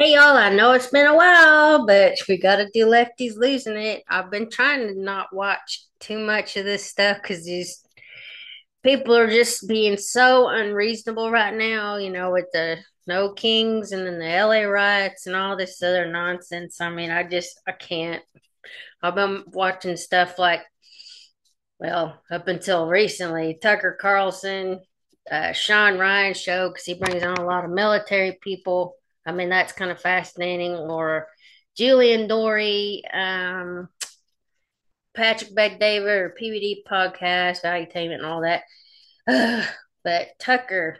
Hey y'all, I know it's been a while, but we gotta do Lefties Losing It. I've been trying to not watch too much of this stuff because these people are just being so unreasonable right now, with the no kings and then the LA riots and all this other nonsense. I mean, I can't. I've been watching stuff like, well, up until recently, Tucker Carlson, Sean Ryan show because he brings on a lot of military people. I mean, that's kind of fascinating. Or Julian Dory, Patrick Bet-David, or PBD podcast, valuetainment, and all that. But Tucker,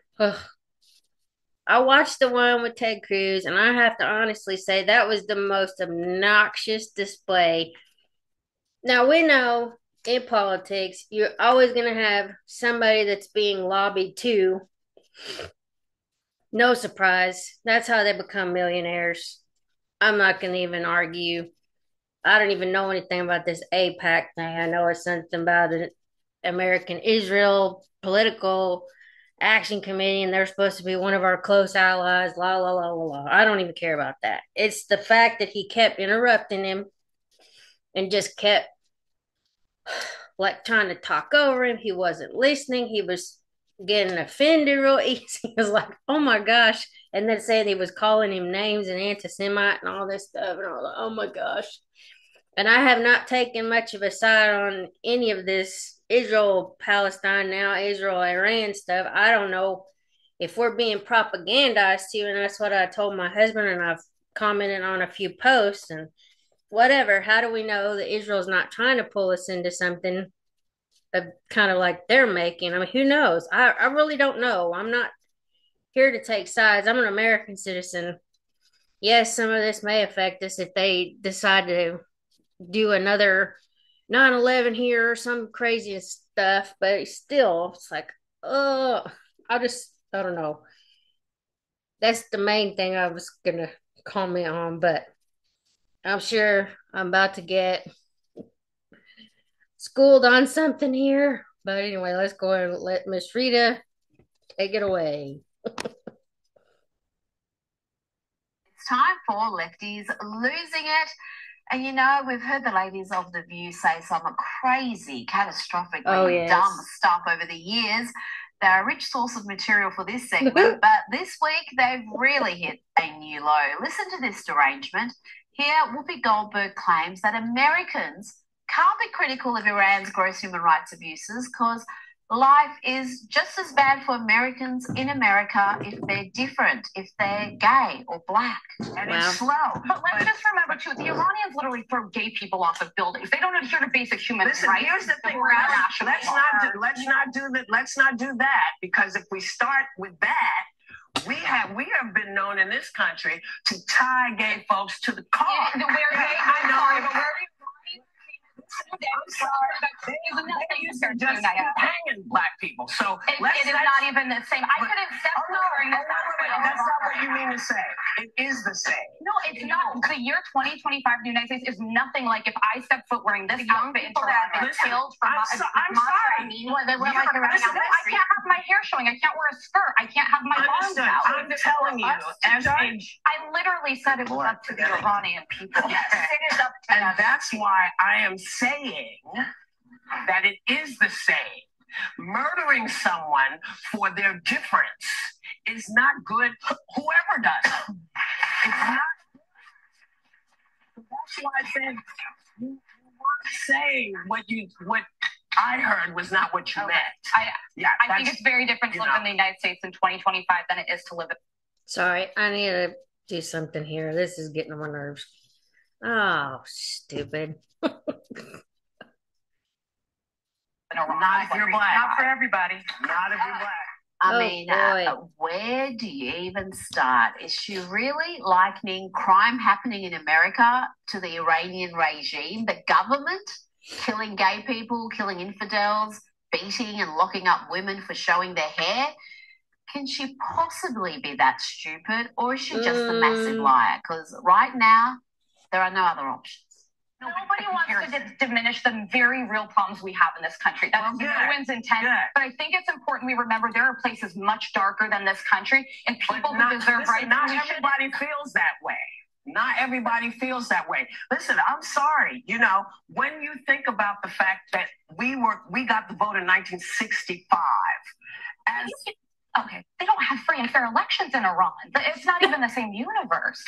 I watched the one with Ted Cruz, and I have to honestly say that was the most obnoxious display. Now we know in politics, you're always going to have somebody that's being lobbied to. No surprise. That's how they become millionaires. I'm not going to even argue. I don't even know anything about this APAC thing. I know it's something about an American Israel political action committee, and they're supposed to be one of our close allies. La la la la la. I don't even care about that. It's the fact that he kept interrupting him and just kept like trying to talk over him. He wasn't listening. He was getting offended real easy. He was like, oh my gosh. And then saying he was calling him names and anti Semite and all this stuff. And I was like, oh my gosh. And I have not taken much of a side on any of this Israel Palestine now, Israel Iran stuff. I don't know if we're being propagandized to, and that's what I told my husband, and I've commented on a few posts and whatever. How do we know that Israel's not trying to pull us into something kind of like they're making? I mean, who knows? I really don't know. I'm not here to take sides. I'm an American citizen. Yes, some of this may affect us if they decide to do another 9/11 here or some crazy stuff, but still, it's like, oh, I don't know. That's the main thing I was gonna comment on, but I'm sure I'm about to get schooled on something here. But anyway, let's go and let Miss Rita take it away. It's time for Lefties Losing It. And we've heard the ladies of The View say some crazy, catastrophically dumb stuff over the years. They're a rich source of material for this segment, but this week they've really hit a new low. Listen to this derangement. Here, Whoopi Goldberg claims that Americans can't be critical of Iran's gross human rights abuses because life is just as bad for Americans in America if they're different, if they're gay or black. And it's slow. But let's just remember, too, the Iranians literally throw gay people off of buildings. They don't adhere to basic human rights. Here's the thing. Let's not do that, because if we start with that, we have been known in this country to tie gay folks to the car. Yeah, I'm sorry. They used to just hanging black people. So it is not even the same. I could accept wearing that's not what you mean to say. It is the same. No, it's not. The year 2025 in the United States is nothing like if I step foot wearing this outfit into that have been killed for I'm sorry. They wear like around I can't have my hair showing. I can't wear a skirt. I can't have my arms out. I'm telling you, I literally said it was up to the Iranian people. Yes. It is up to them. And that's why I am saying that it is the same. Murdering someone for their difference is not good. Whoever does it, it's not. That's why I said you weren't saying what I heard was not what you meant. I think it's very different to live in the United States in 2025 than it is to live in. Sorry, I need to do something here. This is getting on my nerves. Oh, stupid. Not if you're black. Not for everybody. Not if you're black. I mean, where do you even start? Is she really likening crime happening in America to the Iranian regime, the government killing gay people, killing infidels, beating and locking up women for showing their hair? Can she possibly be that stupid, or is she just a massive liar? Because right now, there are no other options. Nobody wants to diminish the very real problems we have in this country. That's no one's intent. But I think it's important we remember there are places much darker than this country, and people who deserve rights. Not everybody feels that way. Not everybody feels that way. Listen, I'm sorry. You know, when you think about the fact that we got the vote in 1965, okay, they don't have free and fair elections in Iran. It's not even the same universe.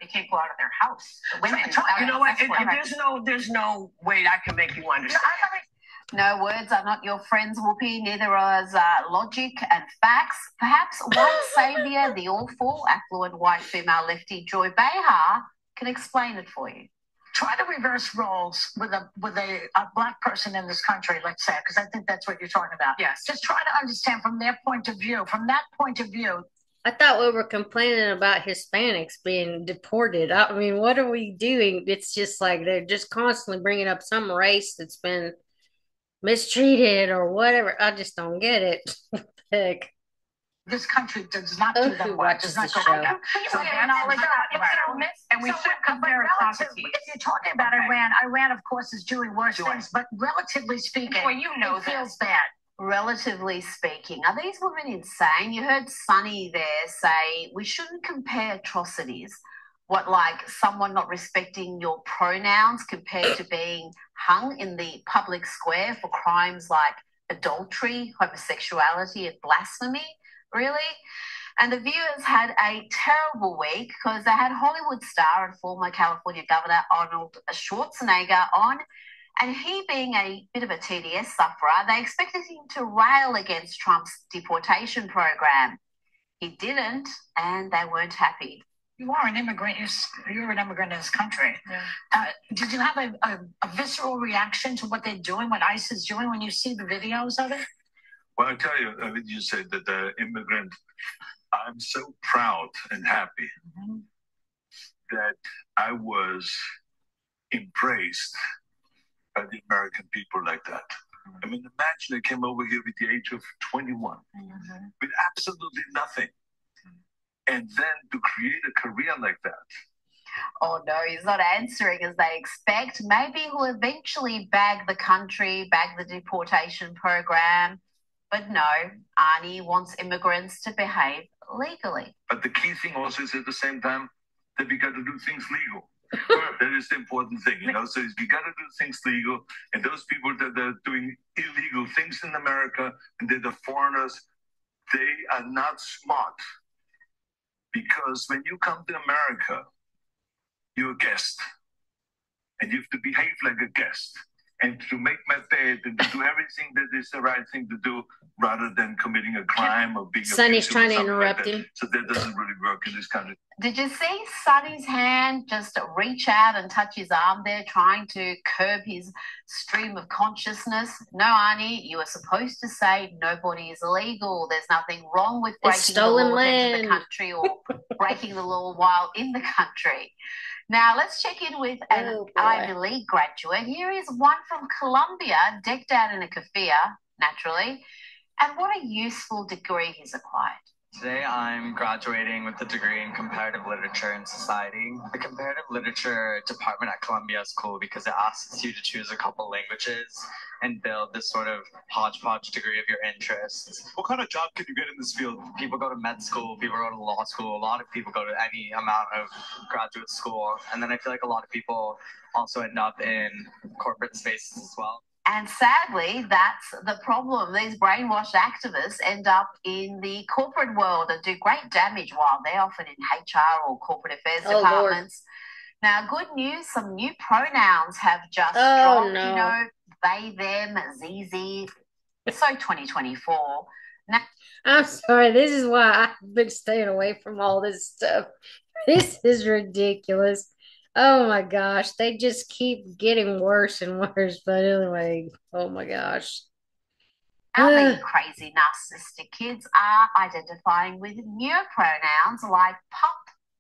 They can't go out of their house. The women. You know what? There's no way I can make you understand. No, words are not your friends, Whoopi. Neither is logic and facts. Perhaps white savior, the awful, affluent white female lefty Joy Behar can explain it for you. Try to reverse roles with a black person in this country, let's say, because I think that's what you're talking about. Yes. Just try to understand from their point of view. From that point of view. I thought we were complaining about Hispanics being deported. I mean, what are we doing? It's just like they're just constantly bringing up some race that's been mistreated or whatever. I just don't get it. Heck. This country does not do that well. Does not go well. And we should compare atrocities. If you're talking about Iran, of course, is doing worse things, but relatively speaking, it feels bad. Relatively speaking, are these women insane? You heard Sunny there say we shouldn't compare atrocities. What, like someone not respecting your pronouns compared to being hung in the public square for crimes like adultery, homosexuality, and blasphemy? Really? And the viewers had a terrible week because they had Hollywood star and former California Governor Arnold Schwarzeneggar on. And he being a bit of a TDS sufferer, they expected him to rail against Trump's deportation program. He didn't, and they weren't happy. You are an immigrant. You're an immigrant in this country. Yeah. Did you have a visceral reaction to what they're doing, what ICE is doing when you see the videos of it? Well, I tell you, when you said that the immigrant, I'm so proud and happy that I was embraced by the American people like that. I mean, imagine I came over here with the age of 21 with absolutely nothing. And then to create a career like that. Oh, no, he's not answering as they expect. Maybe he'll eventually bag the country, bag the deportation program. But no, Arnie wants immigrants to behave legally. But the key thing also is at the same time that we got to do things legal. That is the important thing, you know. So we got to do things legal, and those people that are doing illegal things in America and they're the foreigners, they are not smart. Because when you come to America, you're a guest, and you have to behave like a guest, and to make my bed and to do everything that is the right thing to do, rather than committing a crime or being. Sonny's trying to interrupt him. So that doesn't really work in this country. Did you see Sonny's hand just reach out and touch his arm there, trying to curb his stream of consciousness? No, Arnie, you were supposed to say nobody is illegal. There's nothing wrong with breaking the law into the country or breaking the law while in the country. Now, let's check in with an Ivy League graduate. Here is one from Columbia, decked out in a keffiyeh, naturally. And what a useful degree he's acquired. Today I'm graduating with a degree in comparative literature and society. The comparative literature department at Columbia is cool because it asks you to choose a couple languages and build this sort of hodgepodge degree of your interests. What kind of job can you get in this field? People go to med school, people go to law school, a lot of people go to any amount of graduate school. And then I feel like a lot of people also end up in corporate spaces as well. And sadly, that's the problem. These brainwashed activists end up in the corporate world and do great damage while they're often in HR or corporate affairs departments. Lord. Now, good news, some new pronouns have just dropped. No. You know, they, them, ZZ. So 2024. Now, I'm sorry. This is why I've been staying away from all this stuff. This is ridiculous. Oh my gosh, they just keep getting worse and worse. But anyway, oh my gosh. Now the crazy narcissistic kids are identifying with new pronouns like pup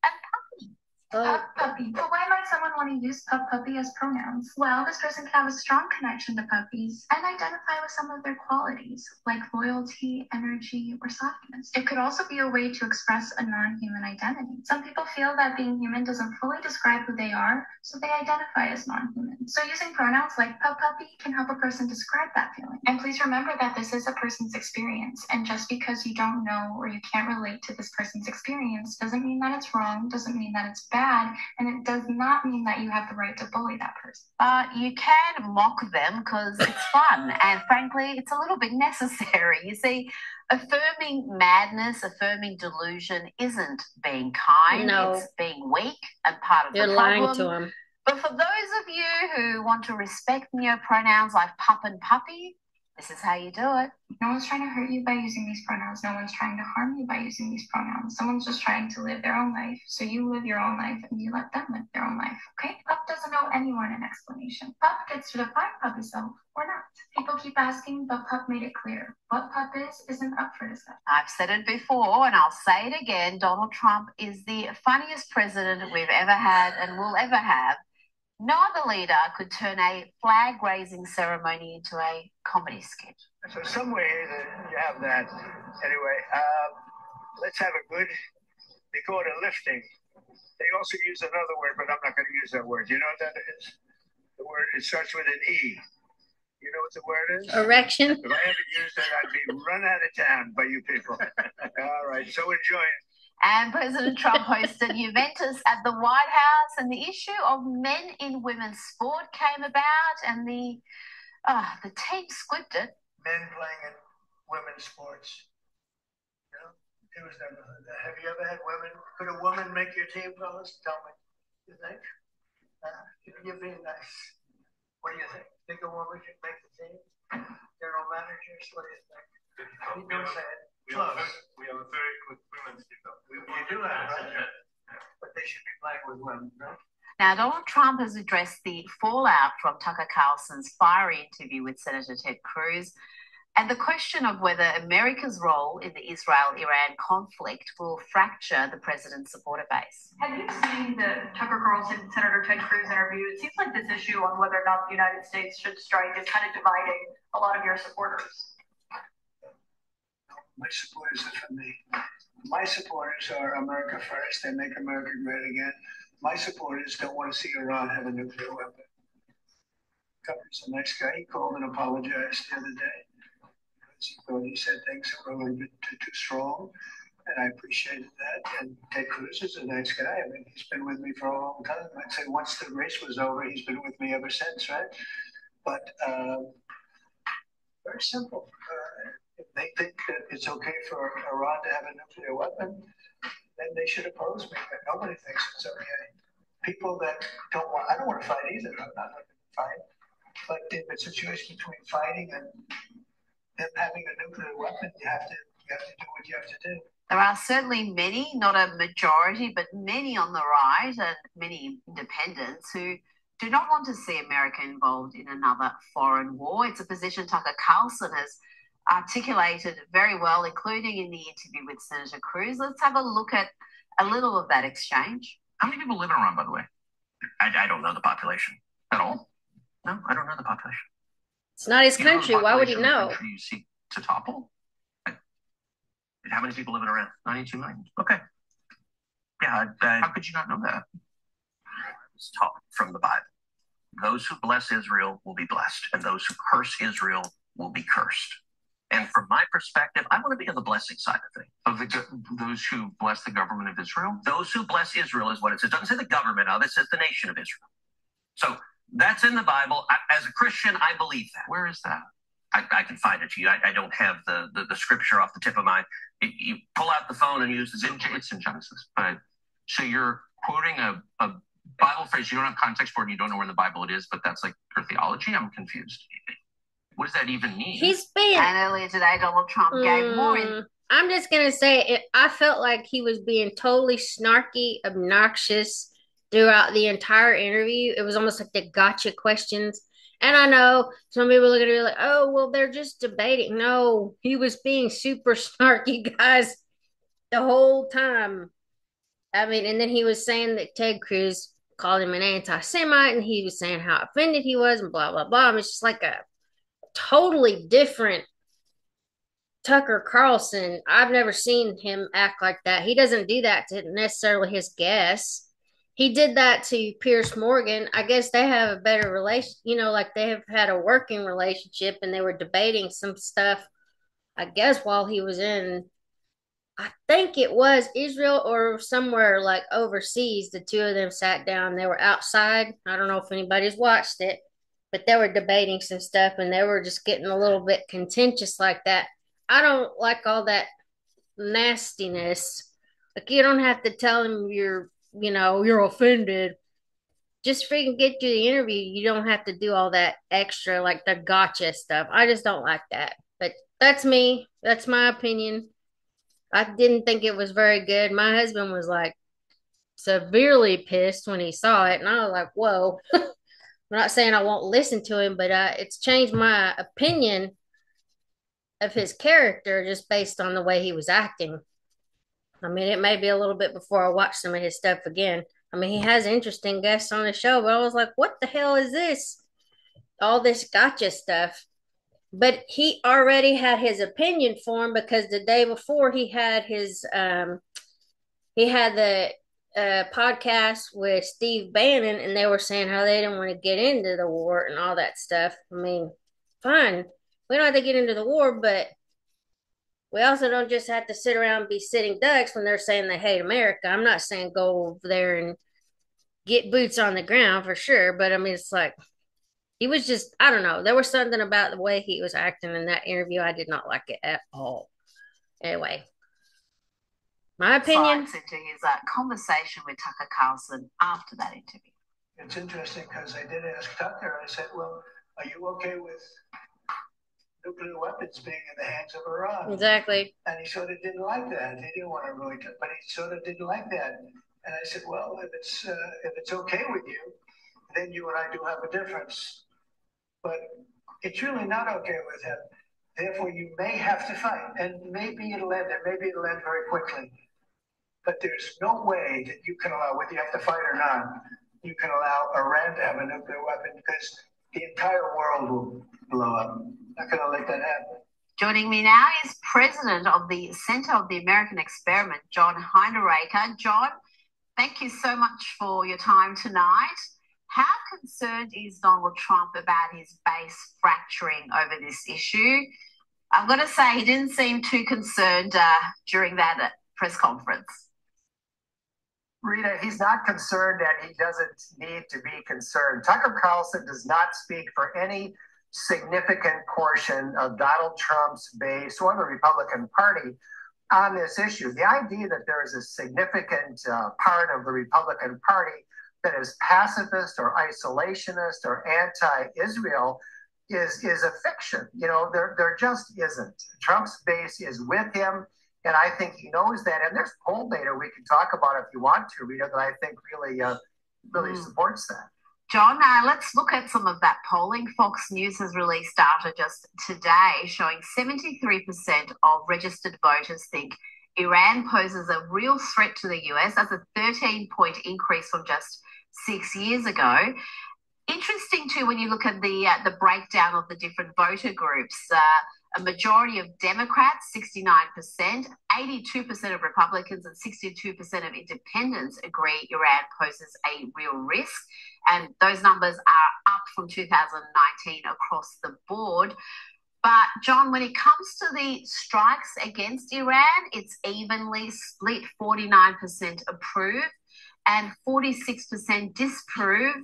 and puppy. Pup puppy. But why might someone want to use pup puppy as pronouns? Well, this person can have a strong connection to puppies and identify with some of their qualities, like loyalty, energy, or softness. It could also be a way to express a non-human identity. Some people feel that being human doesn't fully describe who they are, so they identify as non-human. So using pronouns like pup puppy can help a person describe that feeling. And please remember that this is a person's experience, and just because you don't know or you can't relate to this person's experience doesn't mean that it's wrong, doesn't mean that it's bad, and it does not mean that you have the right to bully that person. But you can mock them because it's fun, and frankly, it's a little bit necessary. You see, affirming madness, affirming delusion isn't being kind. No. It's being weak and part of the problem. You're lying to them. But for those of you who want to respect neopronouns like pup and puppy, this is how you do it. No one's trying to hurt you by using these pronouns. No one's trying to harm you by using these pronouns. Someone's just trying to live their own life. So you live your own life and you let them live their own life, okay? Pup doesn't owe anyone an explanation. Pup gets to define pup himself or not. People keep asking, but Pup made it clear. What Pup isn't up for discussion. I've said it before and I'll say it again. Donald Trump is the funniest president we've ever had and will ever have. No other leader could turn a flag-raising ceremony into a comedy sketch. So some way that you have that. Anyway, let's have a good, they call it a lifting. They also use another word, but I'm not going to use that word. You know what that is? The word, it starts with an E. You know what the word is? Erection. If I ever used it, I'd be run out of town by you people. All right, so enjoy it. And President Trump hosted Juventus at the White House, and the issue of men in women's sport came about, and the team squibbed it. Men playing in women's sports. You know, it was never. Have you ever had women? Could a woman make your team, fellas? Tell me. You think? You're being nice. What do you think? Think a woman could make the team? General managers, what do you think? You don't say it. We have a very good women's team, though. You do have, right? But they should be playing with women, right? Now, Donald Trump has addressed the fallout from Tucker Carlson's fiery interview with Senator Ted Cruz and the question of whether America's role in the Israel-Iran conflict will fracture the president's supporter base. Have you seen the Tucker Carlson Senator Ted Cruz interview? It seems like this issue on whether or not the United States should strike is kind of dividing a lot of your supporters. My supporters are for me. My supporters are America first. They make America great again. My supporters don't want to see Iran have a nuclear weapon. Tucker's a nice guy. He called and apologized the other day. He thought he said things that were a little bit too strong, and I appreciated that. And Ted Cruz is a nice guy. I mean, he's been with me for a long time. I'd say once the race was over, he's been with me ever since, right? But very simple. If they think that it's okay for Iran to have a nuclear weapon, then they should oppose me. But nobody thinks it's okay. People that don't want, I don't want to fight either. I'm not looking to fight. But if it's a choice between fighting and them having a nuclear weapon, you have to do what you have to do. There are certainly many, not a majority, but many on the right and many independents who do not want to see America involved in another foreign war. It's a position Tucker Carlson has articulated very well, including in the interview with Senator Cruz. Let's have a look at a little of that exchange. How many people live in Iran, by the way? I don't know the population at all. No, I don't know the population. It's not his country. Why would he know? Country you seek to topple? How many people live in Iran? 92 million. Okay. Yeah. How could you not know that? It's taught from the Bible. Those who bless Israel will be blessed, and those who curse Israel will be cursed. And from my perspective, I want to be on the blessing side of things. Of those who bless the government of Israel? Those who bless Israel is what it says. It doesn't say the government of it, it says the nation of Israel. So that's in the Bible. As a Christian, I believe that. Where is that? I can find it to you. I don't have the scripture off the tip of my... You pull out the phone and use the... It's in Genesis. But so you're quoting a Bible phrase. You don't have context for it and you don't know where in the Bible it is, but that's like your theology? I'm confused. What does that even mean? He's been... And earlier today, Donald Trump gave more in... I'm just going to say, I felt like he was being totally snarky, obnoxious throughout the entire interview. It was almost like the gotcha questions. And I know some people look at it like, oh, well, they're just debating. No, he was being super snarky, guys, the whole time. I mean, and then he was saying that Ted Cruz called him an anti-Semite, and he was saying how offended he was, and blah blah blah. I mean, it's just like a totally different Tucker Carlson. I've never seen him act like that. He doesn't do that to necessarily his guests. He did that to Pierce Morgan. I guess they have a better relation, like they have had a working relationship, and they were debating some stuff, I guess, while he was in, I think it was Israel or somewhere like overseas. The two of them sat down. They were outside. I don't know if anybody's watched it, but they were debating some stuff, and they were just getting a little bit contentious like that. I don't like all that nastiness. Like, you don't have to tell them you're offended. Just freaking get to the interview. You don't have to do all that extra, like the gotcha stuff. I just don't like that. But that's me. That's my opinion. I didn't think it was very good. My husband was like severely pissed when he saw it, and I was like, whoa. I'm not saying I won't listen to him, but it's changed my opinion of his character just based on the way he was acting. I mean, it may be a little bit before I watch some of his stuff again. I mean, he has interesting guests on the show, but I was like, what the hell is this? All this gotcha stuff. But he already had his opinion formed because the day before he had the podcast with Steve Bannon, and they were saying how they didn't want to get into the war and all that stuff. I mean, fine. We don't have to get into the war, but we also don't just have to sit around and be sitting ducks when they're saying they hate America. I'm not saying go over there and get boots on the ground for sure, but I mean, it's like he was just, I don't know. There was something about the way he was acting in that interview. I did not like it at all. Anyway, my opinion. Into his conversation with Tucker Carlson after that interview. It's interesting because I did ask Tucker. I said, "Well, are you okay with nuclear weapons being in the hands of Iran?" Exactly. And he sort of didn't like that. He didn't want to really, but he sort of didn't like that. And I said, "Well, if it's okay with you, then you and I do have a difference. But it's really not okay with him. Therefore, you may have to fight, and maybe it'll end. And maybe it'll end very quickly. But there's no way that you can allow, whether you have to fight or not, you can allow Iran to have a nuclear weapon because the entire world will blow up. Not going to let that happen." Joining me now is President of the Center of the American Experiment, John Heineraker. John, thank you so much for your time tonight. How concerned is Donald Trump about his base fracturing over this issue? I've got to say, he didn't seem too concerned during that press conference. Rita, he's not concerned, and he doesn't need to be concerned. Tucker Carlson does not speak for any significant portion of Donald Trump's base or the Republican Party on this issue. The idea that there is a significant part of the Republican Party that is pacifist or isolationist or anti-Israel is a fiction. There just isn't. Trump's base is with him. And I think he knows that. And there's poll data we can talk about if you want to, Rita, that I think really supports that. John, let's look at some of that polling. Fox News has released data just today showing 73% of registered voters think Iran poses a real threat to the US. That's a 13-point increase from just 6 years ago. Interesting, too, when you look at the breakdown of the different voter groups. A majority of Democrats, 69%, 82% of Republicans and 62% of independents agree Iran poses a real risk. And those numbers are up from 2019 across the board. But, John, when it comes to the strikes against Iran, it's evenly split, 49% approve and 46% disapprove.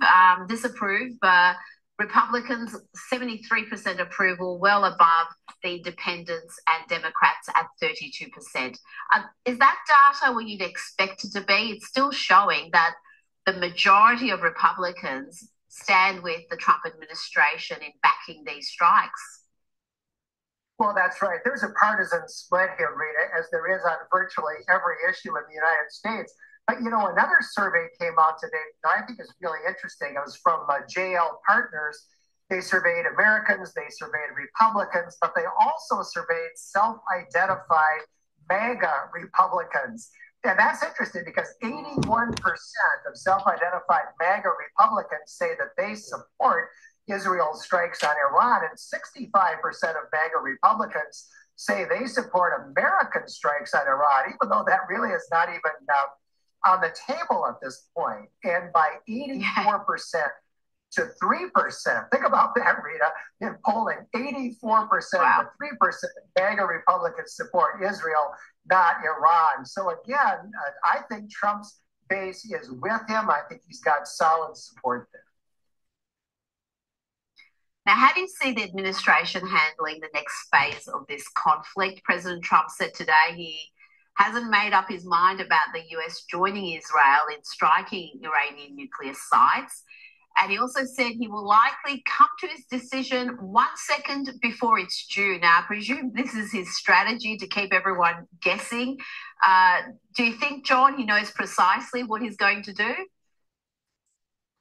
Republicans, 73% approval, well above the independents and Democrats at 32%. Is that data where you'd expect it to be? It's still showing that the majority of Republicans stand with the Trump administration in backing these strikes. Well, that's right. There's a partisan split here, Rita, as there is on virtually every issue in the United States. But, another survey came out today that I think is really interesting. It was from JL Partners. They surveyed Americans, they surveyed Republicans, but they also surveyed self-identified MAGA Republicans. And that's interesting because 81% of self-identified MAGA Republicans say that they support Israel's strikes on Iran, and 65% of MAGA Republicans say they support American strikes on Iran, even though that really is not even on the table at this point. And by 84% to 3%, think about that, Rita, in polling, 84% to 3% MAGA Republicans support Israel, not Iran. So again, I think Trump's base is with him. I think he's got solid support there. Now, how do you see the administration handling the next phase of this conflict? President Trump said today he hasn't made up his mind about the US joining Israel in striking Iranian nuclear sites. And he also said he will likely come to his decision 1 second before it's due. Now, I presume this is his strategy to keep everyone guessing. Do you think, John, he knows precisely what he's going to do?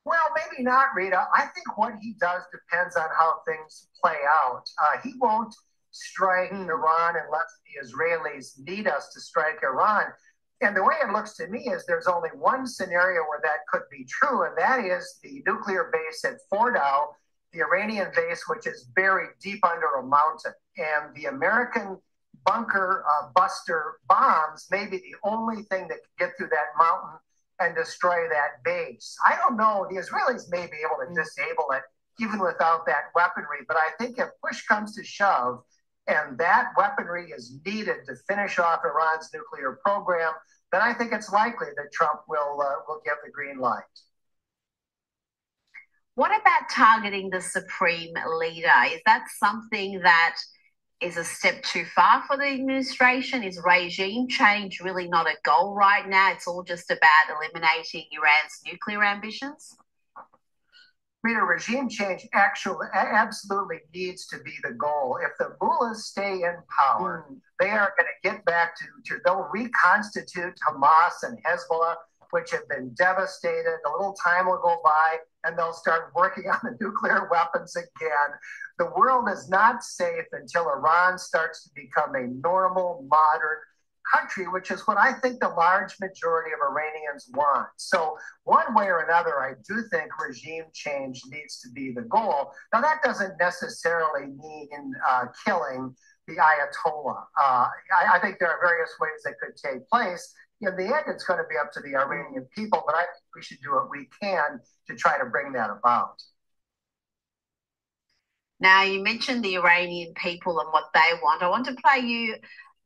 Well, maybe not, Rita. I think what he does depends on how things play out. He won't strike Iran unless the Israelis need us to strike Iran. And the way it looks to me is there's only one scenario where that could be true, and that is the nuclear base at Fordow, the Iranian base, which is buried deep under a mountain. And the American bunker buster bombs may be the only thing that can get through that mountain and destroy that base. I don't know. The Israelis may be able to disable it even without that weaponry. But I think if push comes to shove and that weaponry is needed to finish off Iran's nuclear program, then I think it's likely that Trump will give the green light. What about targeting the supreme leader? Is that something that is a step too far for the administration? Is regime change really not a goal right now? It's all just about eliminating Iran's nuclear ambitions? Rita, regime change absolutely needs to be the goal. If the mullahs stay in power, they are going to get back they'll reconstitute Hamas and Hezbollah, which have been devastated. A little time will go by and they'll start working on the nuclear weapons again. The world is not safe until Iran starts to become a normal, modern country, which is what I think the large majority of Iranians want. So one way or another, I do think regime change needs to be the goal. Now, that doesn't necessarily mean killing the Ayatollah. I think there are various ways that could take place. In the end, it's going to be up to the Iranian people, but I think we should do what we can to try to bring that about. Now, you mentioned the Iranian people and what they want. I want to play you a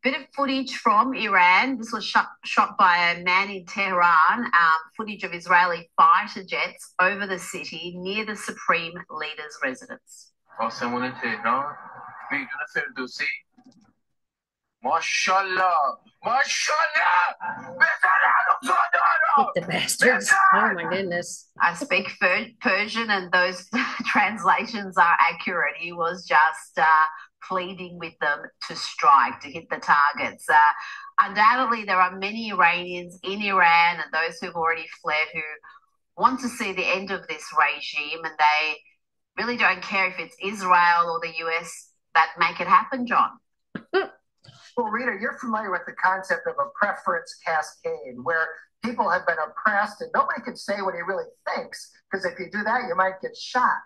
bit of footage from Iran. This was shot by a man in Tehran, footage of Israeli fighter jets over the city near the Supreme Leader's residence. MashaAllah! MashaAllah! The bastards. Oh my goodness. I speak Persian and those translations are accurate. He was just pleading with them to strike, to hit the targets. Undoubtedly, there are many Iranians in Iran and those who've already fled who want to see the end of this regime, and they really don't care if it's Israel or the US that make it happen, John. Well, Rita, you're familiar with the concept of a preference cascade, where people have been oppressed and nobody can say what he really thinks, because if you do that, you might get shot.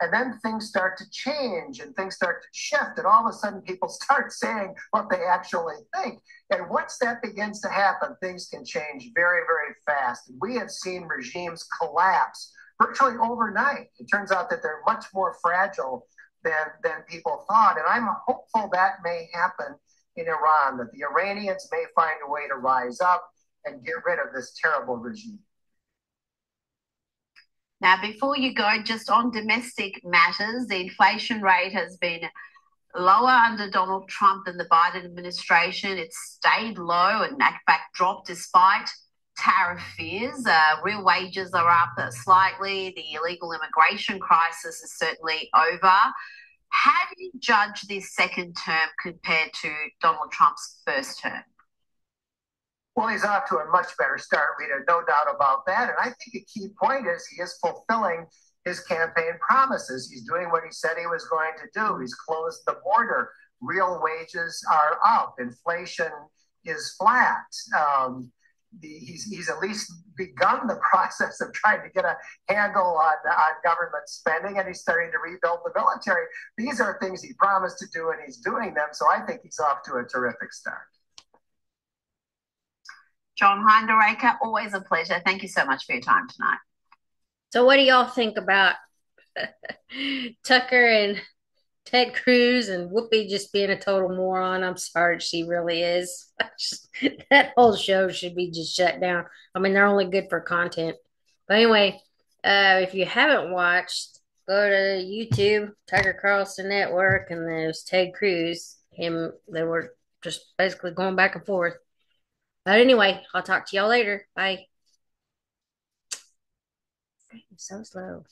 And then things start to change and things start to shift, and all of a sudden people start saying what they actually think. And once that begins to happen, things can change very, very fast. And we have seen regimes collapse virtually overnight. It turns out that they're much more fragile than people thought. And I'm hopeful that may happen in Iran, that the Iranians may find a way to rise up and get rid of this terrible regime. Now, before you go, just on domestic matters, the inflation rate has been lower under Donald Trump than the Biden administration. It's stayed low and in fact dropped despite tariff fears. Real wages are up slightly. The illegal immigration crisis is certainly over. How do you judge this second term compared to Donald Trump's first term? Well, he's off to a much better start, Rita, no doubt about that. And I think a key point is he is fulfilling his campaign promises. He's doing what he said he was going to do. He's closed the border. Real wages are up. Inflation is flat. he's at least begun the process of trying to get a handle on government spending, and he's starting to rebuild the military. These are things he promised to do, and he's doing them. So I think he's off to a terrific start. John Hinderaker, always a pleasure. Thank you so much for your time tonight. So what do y'all think about Tucker and Ted Cruz and Whoopi just being a total moron? I'm sorry, she really is. That whole show should be just shut down. I mean, they're only good for content. But anyway, if you haven't watched, go to YouTube, Tucker Carlson Network, and there's Ted Cruz. They were just basically going back and forth. But anyway, I'll talk to y'all later. Bye. So slow.